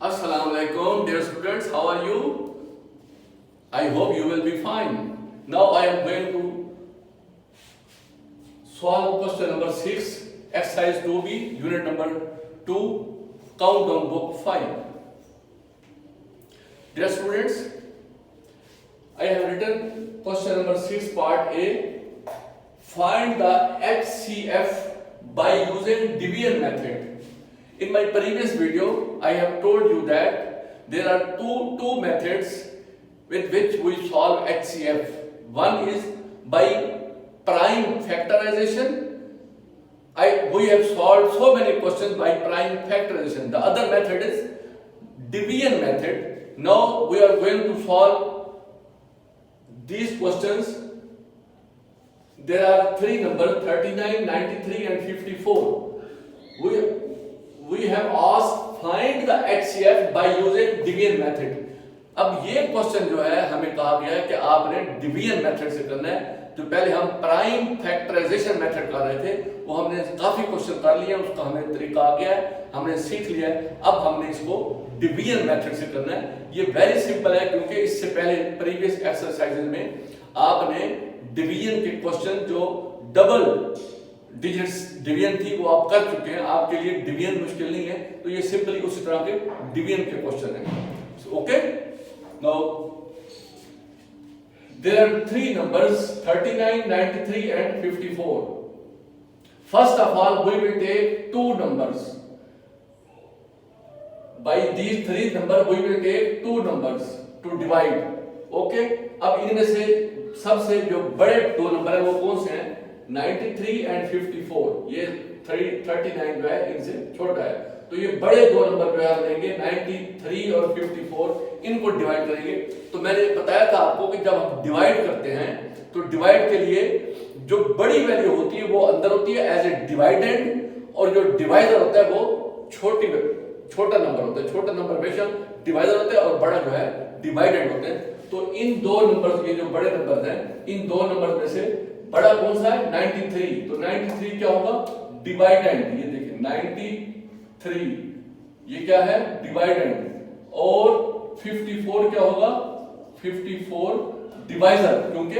Assalamu alaikum, dear students. How are you? I hope you will be fine. Now I am going to solve question number 6, exercise 2B, unit number 2, countdown book 5. Dear students, I have written question number 6, part A. Find the HCF by using division method. In my previous video, I have told you that there are two methods with which we solve HCF. One is by prime factorization. We have solved so many questions by prime factorization. The other method is division method. Now we are going to solve these questions. There are three numbers 39, 93 and 54. We have asked find the HCF by using division method. अब ये question जो है हमें कहा गया है कि आपने डिवीजन मेथड से करना है। जो पहले हम प्राइम फैक्टराइजेशन मेथड कर रहे थे वो हमने काफी क्वेश्चन कर लिए, उसका हमें तरीका आ गया है, हमने सीख लिया है। अब हमने इसको डिवीजन मेथड से करना है। ये वेरी सिंपल है क्योंकि इससे पहले प्रीवियस एक्सरसाइजेज में आपने डिवीजन के क्वेश्चन जो डबल डिजिट्स डिवीजन थी वो आप कर चुके हैं। आपके लिए डिवीजन मुश्किल नहीं है, तो ये सिंपली उसी तरह के डिवीजन के क्वेश्चन हैं। Okay, now there are three numbers 39, 93 and 54. First of all we will take two numbers. By these three numbers we will take two numbers to divide. Okay, अब इनमें से सबसे जो बड़े दो नंबर है वो कौन से हैं? 93 and 54. ये 39 जो है इनसे छोटा है, तो ये बड़े दो नंबर जो है हम लेंगे 93 और 54, इनको डिवाइड करेंगे। तो मैंने बताया था आपको कि जब हम डिवाइड करते हैं तो डिवाइड के लिए जो बड़ी वैल्यू होती है वो अंदर होती है एज ए डिवाइडेंड, और जो डिवाइजर होता है वो छोटा नंबर होता है। छोटा नंबर हमेशा डिवाइजर होता है और बड़ा जो है डिवाइडेंड होते हैं। तो इन दो नंबर्स के जो बड़े नंबर्स हैं, इन दो नंबर्स में से बड़ा कौन सा है? 93। तो 93 क्या होगा? डिवाइडेंड। ये देखिए 93 ये क्या है? डिवाइडेंड। और 54 क्या होगा? 54 डिवाइजर, क्योंकि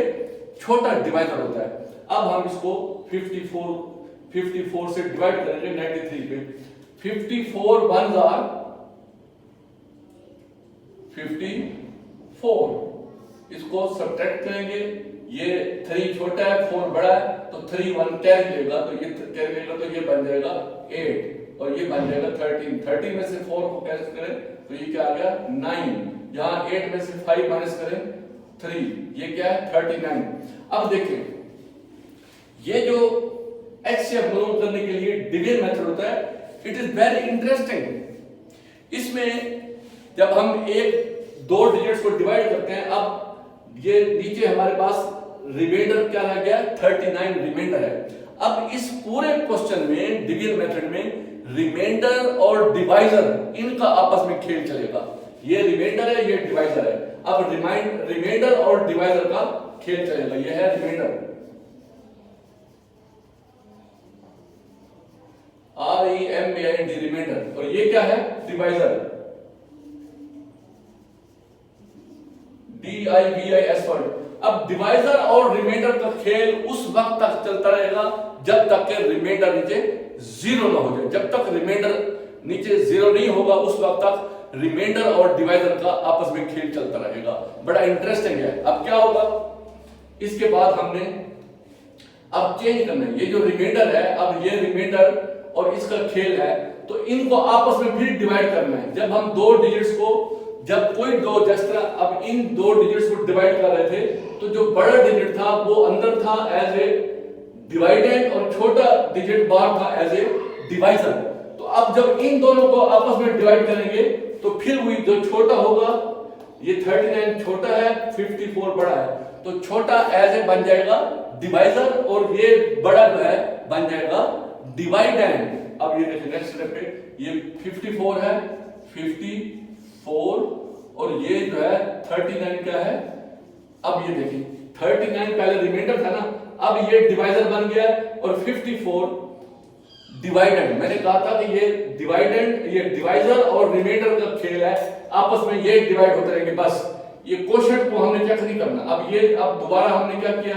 छोटा डिवाइजर होता है। अब हम इसको 54 से डिवाइड करेंगे 93 पे। 54 1s are 54, इसको सब्ट्रैक्ट करेंगे। ये 3 छोटा है 4 बड़ा है, तो 3 1 कैरी लेगा, तो ये कैरी लेगा, तो ये बन जाएगा 8 और ये बन जाएगा 13। 13 में से 4 को कैंसिल करें तो ये क्या आ गया? 9। यहां 8 में से 5 माइनस करें 3, ये क्या है? 39। अब देखें, ये जो HCF मालूम करने के लिए डिवीजन मेथड होता है, इट इज वेरी इंटरेस्टिंग। इसमें जब हम एक दो डिजिट्स को डिवाइड करते हैं, अब ये नीचे हमारे पास रिमाइंडर क्या रह गया? 39 रिमाइंडर है। अब इस पूरे क्वेश्चन में डिवीजन मेथड में रिमाइंडर और डिवाइजर इनका आपस में खेल चलेगा। ये रिमाइंडर है, ये डिवाइजर है। अब रिमाइंडर और डिवाइजर का खेल चलेगा। ये है रिमाइंडर, REMAIND रिमाइंडर, और ये क्या है? Divisor, DIVIS। अब डिवाइजर और रिमाइंडर का खेल उस वक्त तक चलता रहेगा जब तक कि रिमाइंडर नीचे 0 ना हो जाए। जब तक रिमाइंडर नीचे 0 नहीं होगा उस वक्त तक रिमाइंडर और डिवाइजर का आपस में खेल चलता रहेगा। बड़ा इंटरेस्टिंग है। अब क्या होगा? इसके बाद हमने अब चेंज करना है। ये जो रिमाइंडर है, अब ये रिमाइंडर और इसका खेल है, तो इनको आपस में फिर डिवाइड करना है। जब हम दो डिजिट्स को, जब कोई दो, जिस तरह अब इन दो डिजिट्स को डिवाइड कर रहे थे, तो जो बड़ा डिजिट था वो अंदर था एज ए डिवाइडेंड और छोटा डिजिट बाहर था एज ए डिवाइजर। तो अब जब इन दोनों को आपस में डिवाइड करेंगे तो फिर वही जो छोटा होगा, ये 39 छोटा है, 54 बड़ा है, तो छोटा एज ए बन जाएगा डिवाइजर और ये बड़ा जो है बन जाएगा डिवाइडेंड। अब ये देखिए नेक्स्ट स्टेप पे ये 54 है, 54 और ये जो है 39 क्या है? अब ये देखिए 39 पहले रिमाइंडर था ना, अब ये डिवाइजर बन गया और 54 डिवाइडेंड, मैंने कहा था कि ये डिवाइडेंड, ये डिवाइजर और रिमाइंडर का खेल है, आपस में ये डिवाइड होते रहेंगे बस। ये क्वोशंट को हमने चेक नहीं करना। अब दोबारा हमने क्या किया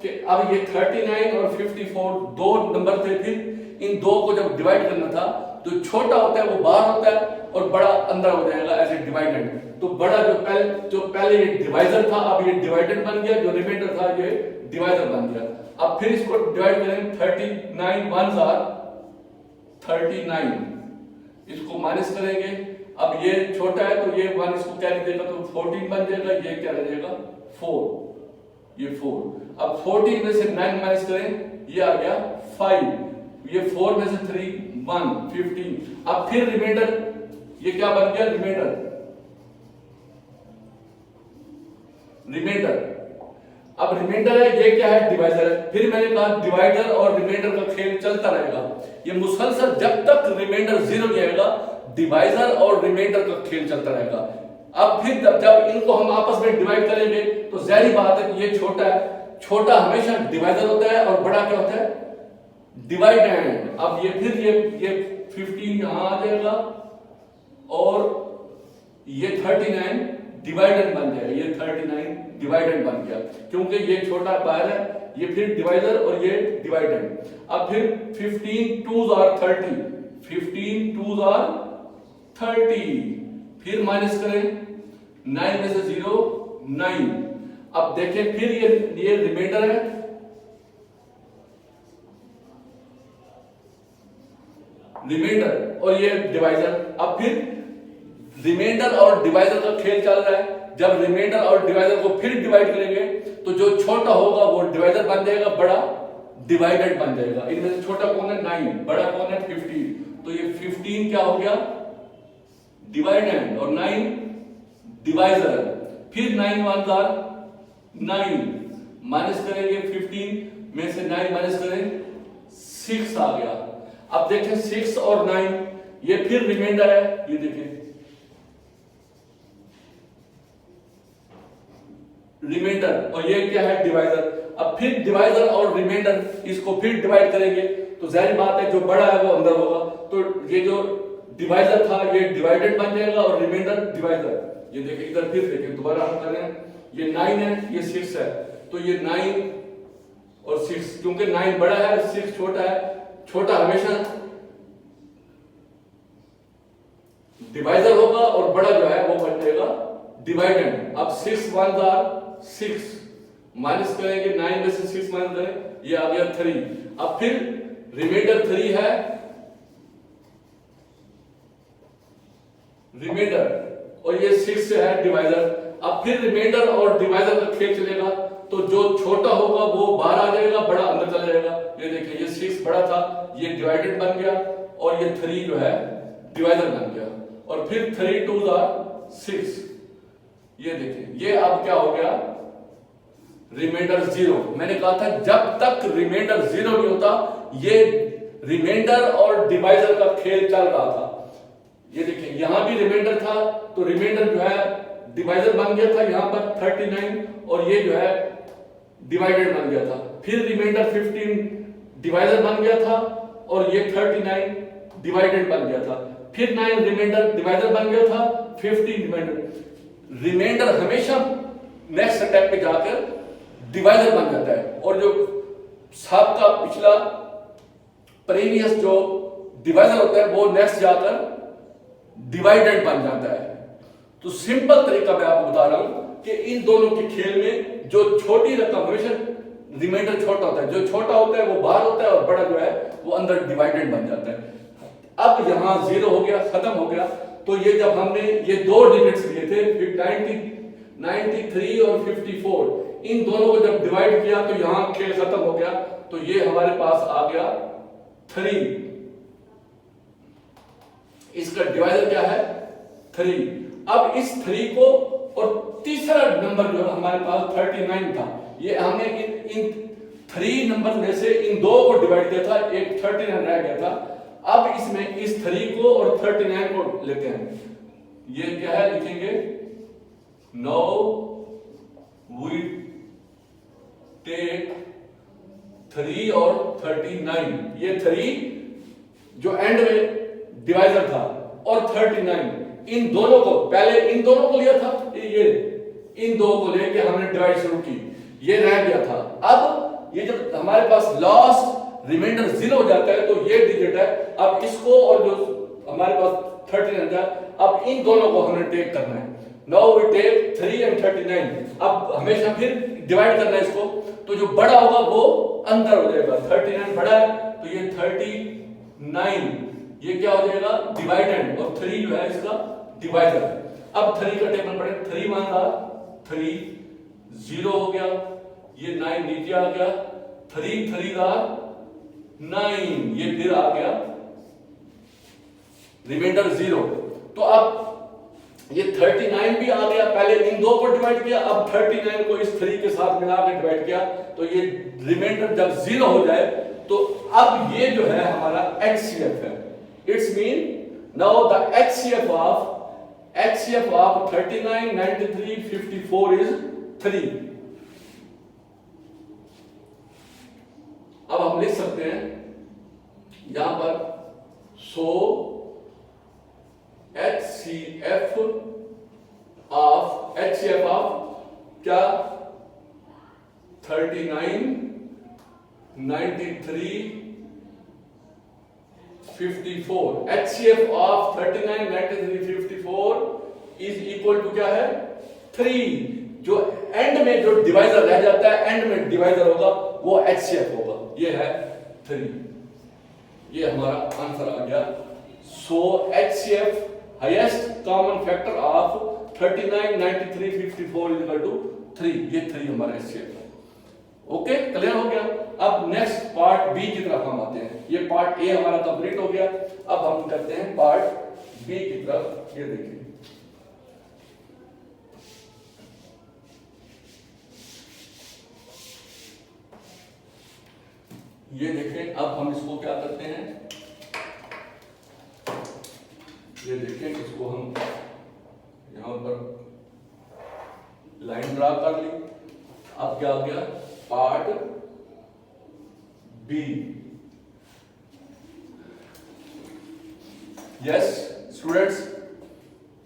कि अब ये 39 और 54 दो नंबर थे, फिर इन दो को जब डिवाइड करना था तो छोटा होता है वो बाहर होता है और बड़ा अंदर हो जाएगा एज ए डिवाइडेंड। तो बड़ा जो पहले ये डिवाइजर था, अब ये डिवाइडेंड बन गया, जो रिमाइंडर था ये डिवाइजर बन गया। अब फिर इसको डिवाइड करेंगे, 39 1s आर 39, इसको माइनस करेंगे। अब ये छोटा है तो ये 1 इसको क्या लिखेगा तो 14 बन जाएगा, ये क्या रह जाएगा 4, ये 4। अब 14 में से 9 माइनस करें, ये आ गया 5, ये 4 में से 3 1 15। अब फिर रिमाइंडर, ये क्या बन गया रिमाइंडर, अब रिमाइंडर है, ये क्या है डिवाइजर है। फिर मैंने कहा डिवाइडर और रिमाइंडर का खेल चलता रहेगा, ये मुसलसल जब तक रिमाइंडर 0 नहीं आएगा, डिवाइजर और रिमाइंडर का खेल चलता रहेगा। अब फिर जब इनको हम आपस में डिवाइड करेंगे तो जाहिर बात है कि ये छोटा है, छोटा हमेशा डिवाइजर होता है और बड़ा क्या होता है डिवाइडेंड। अब ये फिर ये 15 यहां आ जाएगा और ये 39 डिवाइडेंड बन जाएगा, ये 39 डिवाइडेंड बन गया क्योंकि ये छोटा बाहर है, ये फिर डिवाइजर और ये डिवाइडेंड। अब फिर 15 2s आर 30, 15 2s आर 30, फिर माइनस करें 9 में से 0 9। अब देखें फिर ये रिमाइंडर है, रिमाइंडर और ये डिवाइजर। अब फिर रिमाइंडर और डिवाइजर का खेल चल रहा है, जब रिमाइंडर और डिवाइजर को फिर डिवाइड करेंगे तो जो छोटा होगा वो डिवाइजर बन जाएगा, बड़ा डिवाइडेड बन जाएगा। इनमें से छोटा कौन है 9, बड़ा कौन है 15, तो ये 15 क्या हो गया डिवाइडेंड और 9 डिवाइजर। फिर 9 1s आर 9, माइनस करेंगे 15 में से 9 माइनस करें 6 आ गया। अब देखें 6 और 9 ये फिर रिमाइंडर है, ये देखें रिमाइंडर और ये क्या है डिवाइजर। अब फिर डिवाइजर और रिमाइंडर इसको फिर डिवाइड करेंगे तो जाहिर बात है जो बड़ा है वो अंदर होगा, तो ये जो डिवाइजर था ये डिवाइडेड बन जाएगा और रिमाइंडर डिवाइजर। ये देखिए इधर फिर देखिए दोबारा हम कर रहे हैं, ये 9 है ये 6 है, तो ये 9 और 6, क्योंकि 9 बड़ा है 6 छोटा है, छोटा हमेशा डिवाइजर होगा और बड़ा जो है वो बन जाएगा डिवाइडेंड। अब 6 1s आर 6, माइनस करेंगे 9 में से 6 माइनस करें, ये आ गया 3। अब फिर रिमाइंडर 3 है, रिमाइंडर और ये 6 से है डिवाइजर। अब फिर रिमाइंडर और डिवाइजर का खेल चलेगा, तो जो छोटा होगा वो बाहर आ जाएगा, बड़ा अंदर चला जाएगा। ये देखिए ये 6 बड़ा था, ये डिवाइडेड बन गया और ये 3 जो है डिवाइजर बन गया। और फिर 3 2s आर 6, ये देखिए ये अब क्या हो गया रिमाइंडर 0। मैंने कहा था जब तक रिमाइंडर 0 नहीं होता ये रिमाइंडर और डिवाइजर का खेल चल रहा था। ये देखिए यहां भी रिमाइंडर था तो रिमाइंडर जो है डिवाइजर बन गया था यहां पर 39 और ये जो है डिवाइडेड बन गया था। फिर रिमाइंडर 15 डिवाइजर बन गया था और ये 39 डिवाइडेड बन गया था। फिर 9 रिमाइंडर डिवाइजर बन गया था, 15 रिमाइंडर हमेशा नेक्स्ट स्टेप पे जाकर डिवाइजर बन जाता है और जो सबका पिछला प्रीवियस जो डिवाइजर होता है वो नेक्स्ट जाकर डिवाइडेड बन जाता है। तो सिंपल तरीका मैं आपको बता रहा हूं कि इन दोनों के खेल में जो छोटी रकम हमेशा रिमाइंडर छोटा होता है, जो छोटा होता है वो बाहर होता है और बड़ा जो है वो अंदर डिवाइडेड बन जाता है। अब यहां 0 हो गया, खत्म हो गया। तो ये जब हमने ये दो डिजिट्स लिए थे 93 और 54, इन दोनों को जब डिवाइड किया तो यहां खेल खत्म हो गया। तो ये हमारे पास आ गया 3, इसका डिवाइजर क्या है 3। अब इस 3 को और तीसरा नंबर जो हमारे पास 39 था, ये हमने इन 3 नंबर में से इन दो को डिवाइड किया था, एक 39 रह गया था। अब इसमें इस 3 को और 39 को लेते हैं, ये क्या है लिखेंगे Now we take 3 और 39, ये 3 जो एंड में डिवाइजर था, और 39, इन दोनों को, पहले इन दोनों को लिया था, ये इन दो को लेके हमने डिवाइड शुरू की, ये रह गया था। अब ये जब हमारे पास लास्ट रिमाइंडर 0 हो जाता है तो ये डिजिट है, अब इसको और जो हमारे पास 39 था, अब इन दोनों को हमने टेक करना है। Now we take 3 and 39। अब हमेशा फिर डिवाइड करना है इसको, तो जो बड़ा होगा वो अंदर हो जाएगा। 39 बड़ा है तो ये 39 ये क्या हो जाएगा, डिवाइडेंड, और 3 जो है इसका डिवाइजर। अब 3 का टेबल पढ़े, 3 मान रहा 3 0 हो गया, ये 9 नीचे आ गया, 3 3 का 9, ये फिर आ गया रिमाइंडर 0। तो अब ये 39 भी आ गया, पहले इन दो को डिवाइड किया, अब 39 को इस 3 के साथ मिला के डिवाइड किया, तो ये रिमाइंडर जब 0 हो जाए तो अब ये जो है हमारा HCF है। It's mean now the HCF of 39, 93, 54 is 3। अब हम लिख सकते हैं यहां पर, सो HCF ऑफ क्या, 39, 93, 54। HCF of 39, 93, 54 is equal to क्या है, 3। जो एंड में जो डिवाइजर रह जाता है, एंड में डिवाइजर होगा वो HCF होगा, ये है 3। ये हमारा आंसर आ गया। So HCF highest common factor of 39, 93, 54 is equal to 3। ये 3 हमारा HCF है। ओके, क्लियर हो गया। अब नेक्स्ट पार्ट बी की तरफ हम आते हैं। ये पार्ट ए हमारा कंप्लीट हो गया, अब हम करते हैं पार्ट बी की तरफ। ये देखिए, ये देखें, अब हम इसको क्या करते हैं, ये देखें, इसको हम यहां पर लाइन ड्रा कर ली। अब क्या हो गया, part B. Yes students,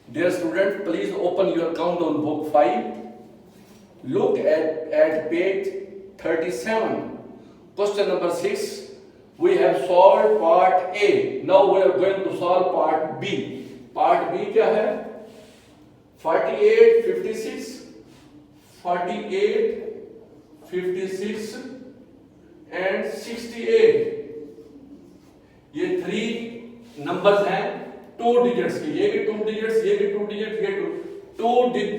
dear student, please open your countdown book 5, look at page 37, question number 6. We have solved part A, now we are going to solve part B. Part B क्या है, 48, 56, 48, 56 and 68, ये 3 numbers हैं 2 digits के, ये भी 2 digits, ये भी 2 digits,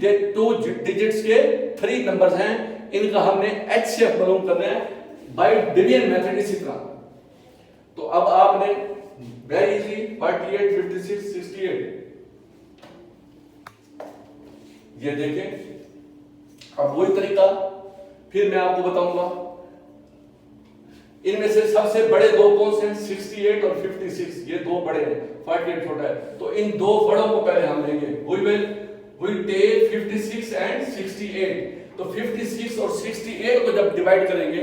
ये 2 डिजिट्स के 3 नंबर्स हैं। इनका हमने HCF मालूम करना है बाय डिवीजन मेथड। इसी तरह तो अब आपने वेरी इजी 48, 56, 68, ये देखें। अब वही तरीका फिर मैं आपको बताऊंगा। इनमें से सबसे बड़े दो कौन से हैं, 68 और 56, ये दो बड़े हैं, 48 छोटा है। तो इन दो बड़ों को पहले हम लेंगे। we take 56 and 68। तो 56 और 68 को जब डिवाइड करेंगे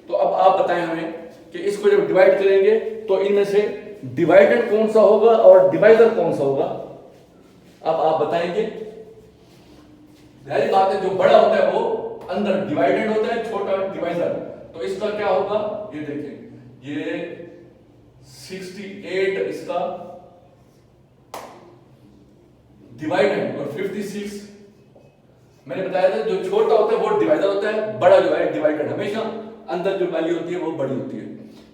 तो अब आप बताएं हमें कि इसको जब डिवाइड करेंगे तो इनमें से डिवाइडेड कौन सा होगा और डिवाइजर कौन सा होगा, अब आप बताएंगे। पहली बात है, जो बड़ा होता है वो अंदर डिवाइडेड होता है, छोटा डिवाइजर। तो इसका क्या होगा, ये देखें, ये 68 इसका डिवाइडेड और 56 मैंने बताया था जो छोटा होता है वो डिवाइजर होता है, बड़ा जो है डिवाइडेड। हमेशा अंदर जो वैल्यू होती है वो बड़ी होती है,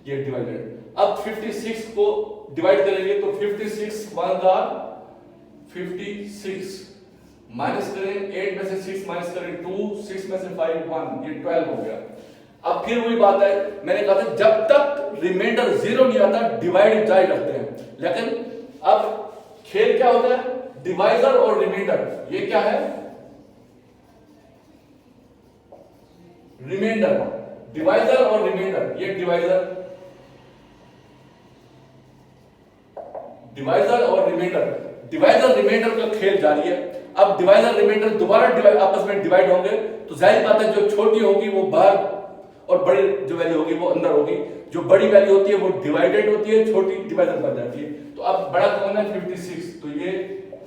ये डिवाइडेड। अब 56 को डिवाइड करेंगे तो 56 1 का 56 माइनस करें, 8 में से 6 माइनस करें 2, 6 में से 5 1, ये 12 हो गया। अब फिर वही बात है, मैंने कहा था जब तक रिमाइंडर 0 नहीं आता डिवाइड जारी रखते हैं। लेकिन अब खेल क्या होता है, डिवाइजर और रिमाइंडर। ये क्या है, रिमाइंडर, डिवाइजर और रिमाइंडर। ये डिवाइजर और रिमाइंडर, डिवाइजर रिमाइंडर का खेल जारी है। अब डिवाइजर रिमाइंडर दोबारा आपस में डिवाइड होंगे तो जाहिर बात है जो छोटी होगी वो बाहर और बड़ी जो वैल्यू होगी वो अंदर होगी। जो बड़ी वैल्यू होती है वो डिवाइडेड होती है, छोटी डिवाइडर बन जाती है। तो अब बड़ा कौन है 56, तो ये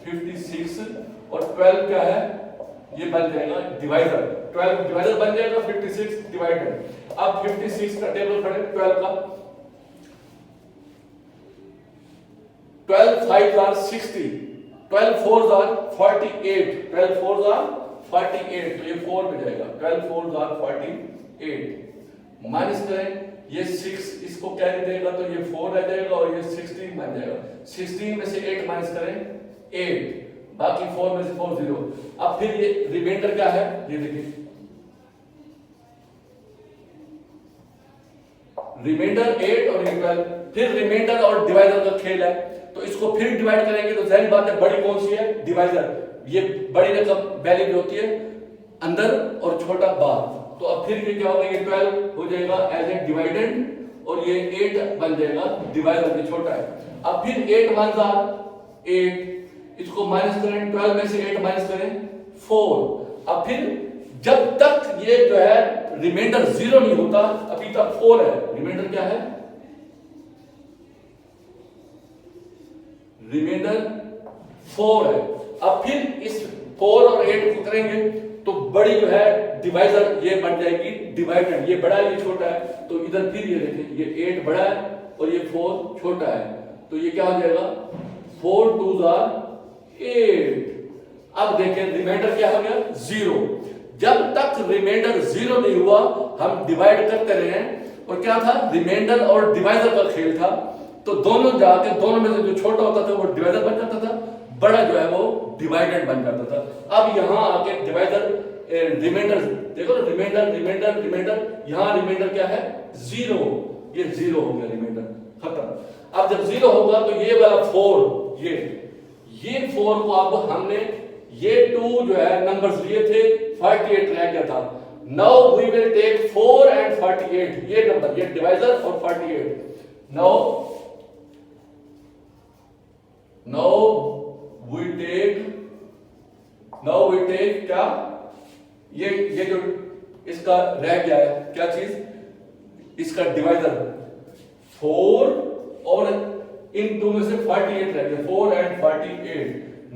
56 और 12 क्या है, ये बन जाएगा डिवाइडर, 12 डिवाइडर बन जाएगा, 56 डिवाइडेड। अब 56 का टेबल पढ़े 12 का, 12 5 are 60, 12 4s are 48, 12 4s are 48, तो ये 4 में जाएगा, 12 4s are 48। माइनस करें, ये 6 इसको कैरी देगा तो ये 4 रह जाएगा और ये 16 बन जाएगा। 16 में से 8 माइनस करें 8, बाकी 4 में से 4 0। अब फिर ये रिमाइंडर क्या है, ये देखिए रिमाइंडर 8 और ये 12, फिर रिमाइंडर और डिवाइडर का खेल है। तो इसको फिर डिवाइड करेंगे तो जाहिर बात है बड़ी कौन सी है, डिवाइडर। ये बड़ी रकम वैल्यू जो होती है अंदर और छोटा बाहर। तो अब फिर ये क्या होगा, ये 12 हो जाएगा एज ए डिवाइडेंड और ये 8 बन जाएगा डिवाइडर, ये छोटा है। अब फिर 8 1 8, इसको माइनस करें, 12 में से 8 माइनस करें 4। अब फिर जब तक ये जो है रिमाइंडर 0 नहीं होता, अभी तक 4 है, रिमाइंडर क्या है, रिमाइंडर 4 है। अब फिर इस 4 और 8 को करेंगे तो बड़ी जो है डिवाइडर ये बन जाएगी डिवाइडेंड, ये बड़ा है ये छोटा है। तो इधर फिर ये देखें, ये 8 बड़ा है और ये 4 छोटा है, तो ये क्या हो जाएगा 4 2s are 8। अब देखें रिमाइंडर क्या हो गया 0। जब तक रिमाइंडर 0 नहीं हुआ हम डिवाइड करते रहे, और क्या था रिमाइंडर और डिवाइडर का खेल था। तो दोनों जाके दोनों में से जो छोटा होता था वो डिवाइडर बन जाता था, बड़ा जो है वो डिवाइडेड बन जाता था। अब यहाँ आके डिवाइडर रिमाइंडर देखो ना, रिमाइंडर रिमाइंडर रिमाइंडर, यहाँ रिमाइंडर क्या है 0, ये 0 हो गया, रिमाइंडर खत्म। अब जब 0 होगा तो ये वाला 4, ये 4 को अब हमने ये 2 जो है नंबर्स लिए थे, 48 रह गया था। Now we will take 4 and 48, ये नंबर, ये डिवाइडर और 48। now we take क्या, ये जो इसका रह गया है क्या चीज, इसका डिवाइडर 4 और इन 2 में से 48 रह गया, 4 and 48।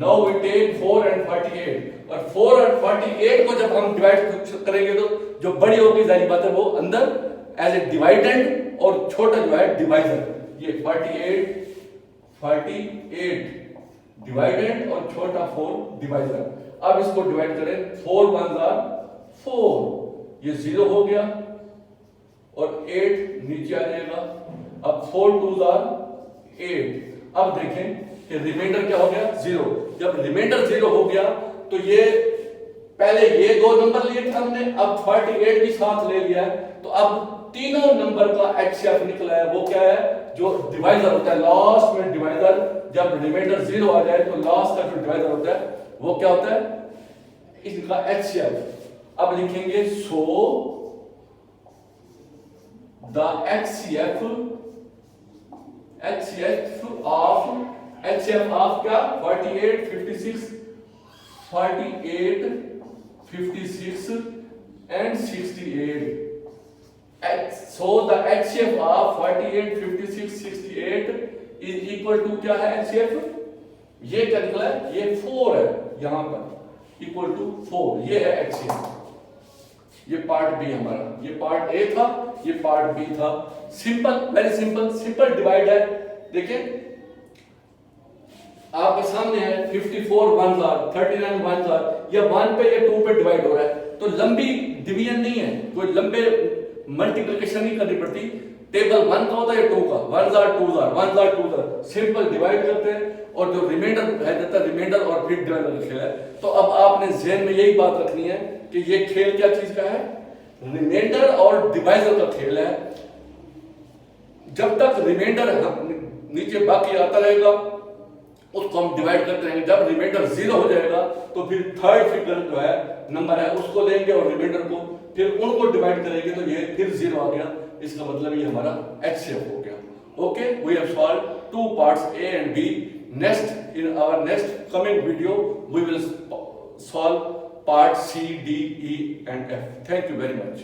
now we take 4 and 48, और 4 और 48 को जब हम डिवाइड करेंगे तो जो बड़ी होगी जाहिर बात है वो अंदर एज ए डिवाइडेंड और छोटा जो है डिवाइडर। ये 48 डिवाइडेंड और छोटा 4 डिवाइडर। अब इसको डिवाइड करें, 4 1s are 4, ये 0 हो गया और 8 नीचे आ जाएगा। अब 4 2s are 8। अब देखें कि रिमाइंडर क्या हो गया 0। जब रिमाइंडर 0 हो गया तो ये पहले ये 2 नंबर लिए थे हमने, अब 48 भी साथ ले लिया है। तो अब तीनों नंबर का HCF निकला है, वो क्या है, जो डिवाइडर होता है लास्ट में डिवाइडर, जब रिमाइंडर 0 आ जाए तो लास्ट का जो डिवाइडर होता है वो क्या होता है, इसका HCF। अब लिखेंगे सो द HCF ऑफ क्या 48 56 and 68। So the HCF of 48 56 68 is equal to क्या है HCF, ये क्या निकला है, ये 4 है यहां पर, इक्वल टू 4, ये है HCF। ये पार्ट बी हमारा, ये पार्ट ए था, ये पार्ट बी था। सिंपल, वेरी सिंपल डिवाइड है। देखिए आपके सामने है 54 1s are 39 1s are, ये 1 पे ये 2 पे डिवाइड हो रहा है, तो लंबी डिवीजन नहीं है, कोई लंबे मल्टीप्लिकेशन नहीं करनी पड़ती। टेबल 1 का होता है 2 का, 1s are 2s are 1s are 2s are, simple divide करते हैं और जो रिमाइंडर रह जाता है रिमाइंडर और फिर डिवाइडर का खेल है। तो अब आपने ज़हन में यही बात रखनी है कि ये खेल क्या चीज का है, रिमाइंडर और डिवाइडर का खेल है। जब तक रिमाइंडर नीचे बाकी आता रहेगा उसको हम डिवाइड करते रहेंगे। जब रिमाइंडर 0 हो जाएगा तो फिर थर्ड फिगर जो है नंबर है उसको लेंगे और रिमाइंडर को फिर उनको डिवाइड करेंगे, तो ये फिर 0 आ गया, इसका मतलब ये हमारा HCF हो गया। Okay, we have solved 2 parts A and B। Next in our next coming video we will solve part C, D, E and F। Thank you very much.